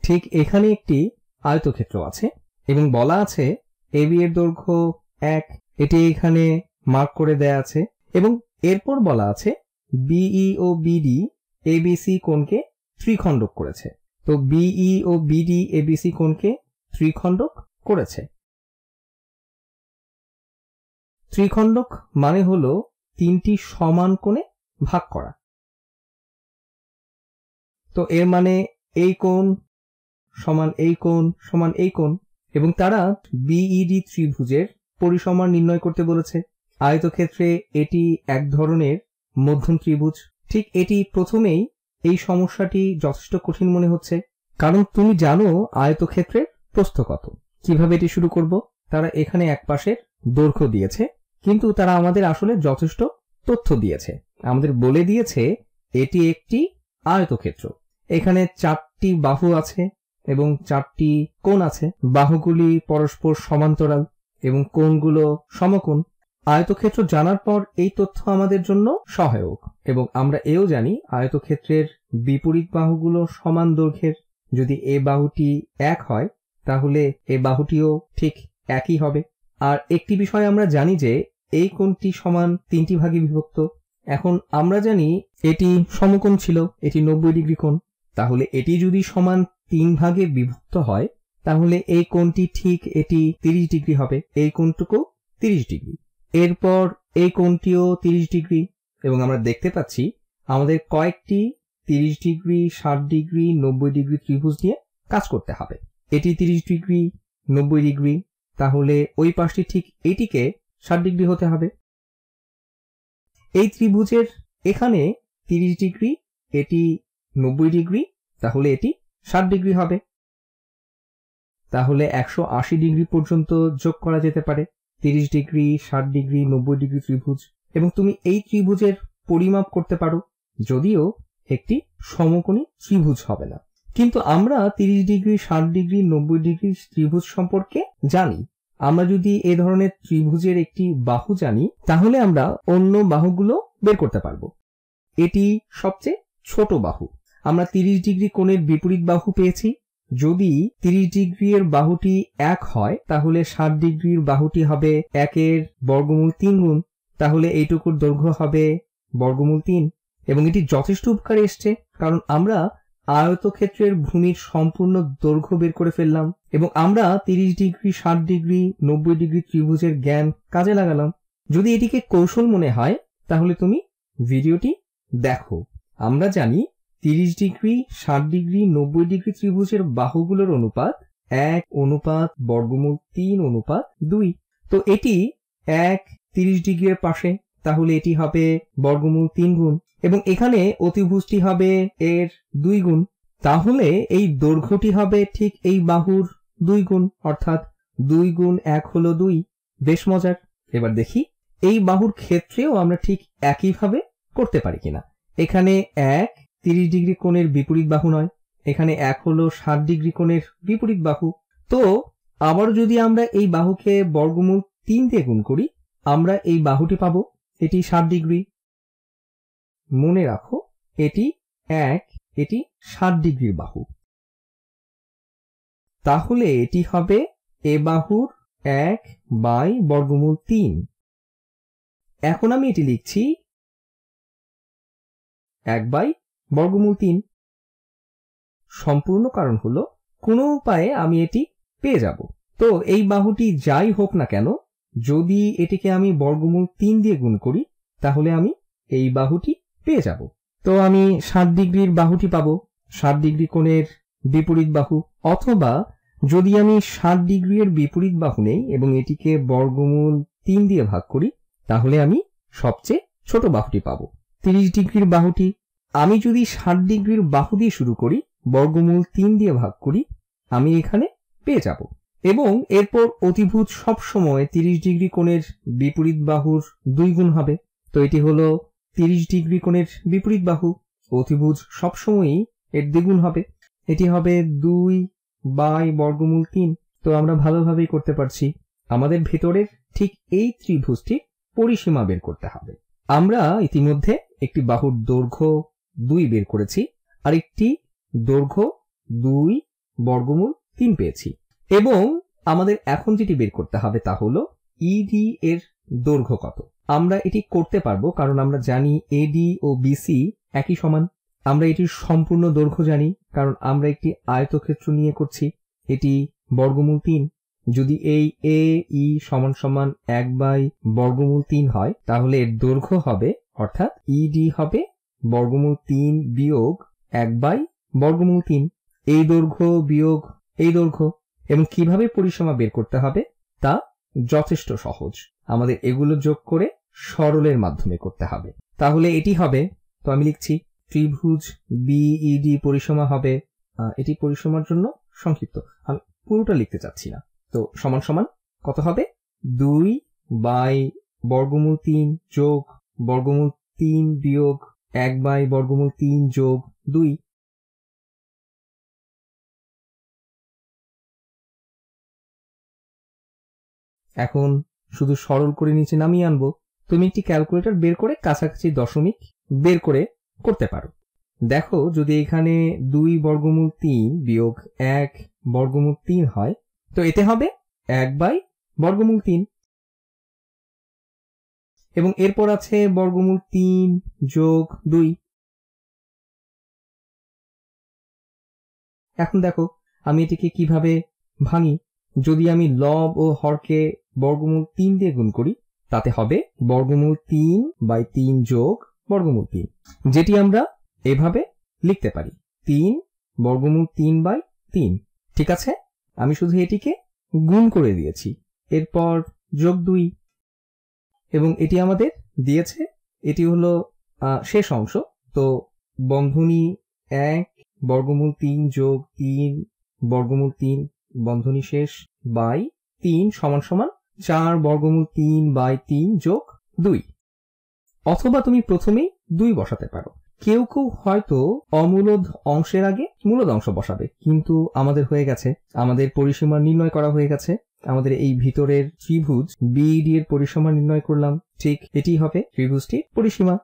ঠিক এখানে একটি আয়তক্ষেত্র আছে এবং বলা আছে এবি এর দৈর্ঘ্য 1, এটি এখানে মার্ক করে দেয়া আছে এবং এরপর বলা আছে বিই ও বিডি এবিসি কোণকে ত্রিখণ্ডক করেছে। তো বিই ও বিডি এবিসি কোণকে ত্রিখণ্ডক করেছে। ত্রিখণ্ডক মানে হলো তিনটি সমান কোণে ভাগ করা। তো এর মানে এই কোণ সমান এই কোণ সমান এই কোণ, এবং তারা বিইডি ত্রিভুজের পরিসীমা নির্ণয় করতে বলেছে। আয়তক্ষেত্রে এটি এক ধরনের মধ্যম ত্রিভুজ। ঠিক এটি প্রথমেই এই সমস্যাটি যথেষ্ট কঠিন মনে হচ্ছে, কারণ তুমি জানো আয়তক্ষেত্রের প্রস্থ কত। কিভাবে এটি শুরু করব? তারা এখানে এক পাশের দৈর্ঘ্য দিয়েছে, কিন্তু তারা আমাদের আসলে যথেষ্ট তথ্য দিয়েছে। আমাদের বলে দিয়েছে এটি একটি আয়তক্ষেত্র। এখানে 4টি বাহু আছে এবং 4টি কোণ আছে। বাহুগুলি পরস্পর সমান্তরাল এবং কোণগুলো সমকোণ। আয়তক্ষেত্র জানার পর এই তথ্য আমাদের জন্য সহায়ক, এবং আমরা এও জানি আয়তক্ষেত্রের বিপরীত বাহুগুলো সমান দৈর্ঘ্যের। যদি এ বাহুটি 1 হয় তাহলে এ বাহুটিও ঠিক একই হবে। আর একটি বিষয় আমরা জানি যে এই কোণটি সমান 3টি ভাগে বিভক্ত। এখন আমরা জানি এটি সমকোণ ছিল, এটি 90 ডিগ্রি কোণ। তাহলে এটি যদি সমান 3 ভাগে বিভক্ত হয় তাহলে এই কোণটি ঠিক এটি 30 ডিগ্রি হবে, এই কোণটুকু 30 ডিগ্রি, এরপর এই কোণটিও 30 ডিগ্রি। এবং আমরা দেখতে পাচ্ছি আমাদের কয়েকটি 30 ডিগ্রি, 60 ডিগ্রি, 90 ডিগ্রি ত্রিভুজ নিয়ে কাজ করতে হবে। এটি 30 ডিগ্রি, 90 ডিগ্রি, তাহলে ওই পাশটি ঠিক এটিকে 60 ডিগ্রি হতে হবে। এই ত্রিভুজের এখানে 30 ডিগ্রি, এটি 90 ডিগ্রি, তাহলে এটি 60 ডিগ্রি হবে। তাহলে 180 ডিগ্রি পর্যন্ত যোগ করা যেতে পারে। 30 ডিগ্রি, 60 ডিগ্রি, 90 ডিগ্রি ত্রিভুজ, এবং তুমি এই ত্রিভুজের পরিমাপ করতে পারো, যদিও একটি সমকোণী ত্রিভুজ হবে না। কিন্তু আমরা 30 ডিগ্রি, 60 ডিগ্রি, 90 ডিগ্রি ত্রিভুজ সম্পর্কে জানি। আমরা যদি এ ধরনের ত্রিভুজের একটি বাহু জানি তাহলে আমরা অন্য বাহুগুলো বের করতে পারবো। এটি সবচেয়ে ছোট বাহু। আমরা 30 ডিগ্রি কোণের বিপরীত বাহু পেয়েছি। যদি 30 ডিগ্রি এর বাহুটি 1 হয় তাহলে 60 ডিগ্রির বাহুটি হবে 1 এর বর্গমূল 3 গুণ, তাহলে এইটুকুর দৈর্ঘ্য হবে বর্গমূল 3। এবং এটি যথেষ্ট উপকারে এসছে, কারণ আমরা আয়তক্ষেত্রের ভূমির সম্পূর্ণ দৈর্ঘ্য বের করে ফেললাম এবং আমরা 30 ডিগ্রি, 60 ডিগ্রি, 90 ডিগ্রি ত্রিভুজের জ্ঞান কাজে লাগালাম। যদি এটিকে কৌশল মনে হয় তাহলে তুমি ভিডিওটি দেখো। আমরা জানি 30 ডিগ্রি, 60 ডিগ্রি, 90 ডিগ্রি ত্রিভুজের বাহুগুলোর অনুপাত 1 অনুপাত বর্গমূল 3 অনুপাত 2। তো এটি 1 30 ডিগ্রির পাশে, তাহলে এটি হবে বর্গমূল 3 গুণ, এবং এখানে অতিভুজটি হবে এর 2 গুণ। তাহলে এই দৈর্ঘ্যটি হবে ঠিক এই বাহুর 2 গুণ, অর্থাৎ 2 গুণ 1 হলো 2। বেশ মজার। এবার দেখি এই বাহুর ক্ষেত্রেও আমরা ঠিক একইভাবে করতে পারি কিনা। এখানে 1 30 ডিগ্রি কোণের বিপরীত বাহু নয়, এখানে 1 হলো 60 ডিগ্রি কোণের বিপরীত বাহু। তো আবার যদি আমরা এই বাহুকে বর্গমূল 3 দিয়ে গুণ করি আমরা এই বাহুটি পাবো, এটি 60 ডিগ্রি। মনে রাখো এটি 1, এটি 60 ডিগ্রির বাহু, তাহলে এটি হবে এ বাহুর 1 বাই বর্গমূল 3। এখন আমি এটি লিখছি 1 বাই বর্গমূল 3। সম্পূর্ণ কারণ হলো কোনো উপায়ে আমি এটি পেয়ে যাব। তো এই বাহুটি যাই হোক না কেন, যদি এটিকে আমি বর্গমূল 3 দিয়ে গুণ করি তাহলে আমি এই বাহুটি পেয়ে যাব। তো আমি 60 ডিগ্রির বাহুটি পাবো, 60 ডিগ্রি কোণের বিপরীত বাহু। অথবা যদি আমি 60 ডিগ্রি এর বিপরীত বাহু নেই এবং এটিকে বর্গমূল 3 দিয়ে ভাগ করি তাহলে আমি সবচেয়ে ছোট বাহুটি পাবো, 30 ডিগ্রির বাহুটি। আমি যদি 60 ডিগ্রির বাহু দিয়ে শুরু করি, বর্গমূল 3 দিয়ে ভাগ করি, আমি এখানে পেয়ে যাব। এবং এরপর অতিভুজ সবসময় 30 ডিগ্রি কোণের বিপরীত বাহুর 2 গুণ হবে। তো এটি হলো 30 ডিগ্রি কোণের বিপরীত বাহু, অতিভুজ সবসময়ই এর দ্বিগুণ হবে, এটি হবে 2 বাই বর্গমূল 3। তো আমরা ভালোভাবেই করতে পারছি। আমাদের ভেতরের ঠিক এই ত্রিভুজটির পরিসীমা বের করতে হবে। আমরা ইতিমধ্যে একটি বাহুর দৈর্ঘ্য 2 বের করেছি, আর একটি দৈর্ঘ্য 2 বর্গমূল 3 পেয়েছি। এবং আমাদের এখন যেটি বের করতে হবে তা হলো ইডি এর দৈর্ঘ্য কত। আমরা এটি করতে পারবো কারণ আমরা জানি এডি ও বিসি একই সমান। আমরা এটির সম্পূর্ণ দৈর্ঘ্য জানি কারণ আমরা একটি আয়তক্ষেত্র নিয়ে করছি। এটি বর্গমূল 3। যদি এই এ ই সমান সমান 1/বর্গমূল 3 হয় তাহলে এর দৈর্ঘ্য হবে অর্থাৎ ইডি হবে বর্গমূল 3 বিয়োগ 1/বর্গমূল 3। এই দৈর্ঘ্য বিয়োগ এই দৈর্ঘ্য। এবং কিভাবে পরিসীমা বের করতে হবে তা যথেষ্ট সহজ। আমাদের এগুলো যোগ করে সরলের মাধ্যমে করতে হবে। তাহলে এটি হবে, তো আমি লিখছি ত্রিভুজ বিইডি পরিসীমা হবে, এটি পরিসীমার জন্য সংক্ষিপ্ত, আমি পুরোটা লিখতে চাচ্ছি না। তো সমান সমান কত হবে 2/বর্গমূল 3 যোগ বর্গমূল 3 বিয়োগ 1/বর্গমূল 3 যোগ 2। এখন শুধু সরল করে নিচে নামিয়ে আনবো। তুমি একটি ক্যালকুলেটর বের করে কাছাকাছি দশমিক বের করে করতে পারো। দেখো যদি এখানে 2/বর্গমূল 3 বিয়োগ 1/বর্গমূল 3 হয় তো এতে হবে 1/বর্গমূল 3। এবং এরপর আছে বর্গমূল 3 যোগ 2। এখন দেখো আমি এটিকে কিভাবে ভাঙি। যদি আমি লব ও হরকে বর্গমূল 3 দিয়ে গুণ করি তাতে হবে বর্গমূল 3/3 যোগ বর্গমূল 3, যেটি আমরা এভাবে লিখতে পারি 3/বর্গমূল 3/3। ঠিক আছে, আমি শুধু এটিকে গুণ করে দিয়েছি। এরপর যোগ 2 এবং এটি আমাদের দিয়েছে, এটি হলো শেষ অংশ। তো বন্ধনী 1/বর্গমূল 3 যোগ 3/বর্গমূল 3 বন্ধনী শেষ বাই 3 সমান সমান 4/বর্গমূল 3/3 যোগ 2। অথবা তুমি প্রথমেই 2 বসাতে পারো। কেউ কেউ হয়তো অমূলদ অংশের আগে মূলদ অংশ বসাবে, কিন্তু আমাদের হয়ে গেছে, আমাদের পরিসীমা নির্ণয় করা হয়ে গেছে। আমাদের এই ভিতরের ত্রিভুজ বিইডি এর পরিসীমা নির্ণয় করলাম, ঠিক এটি হবে ত্রিভুজটির পরিসীমা।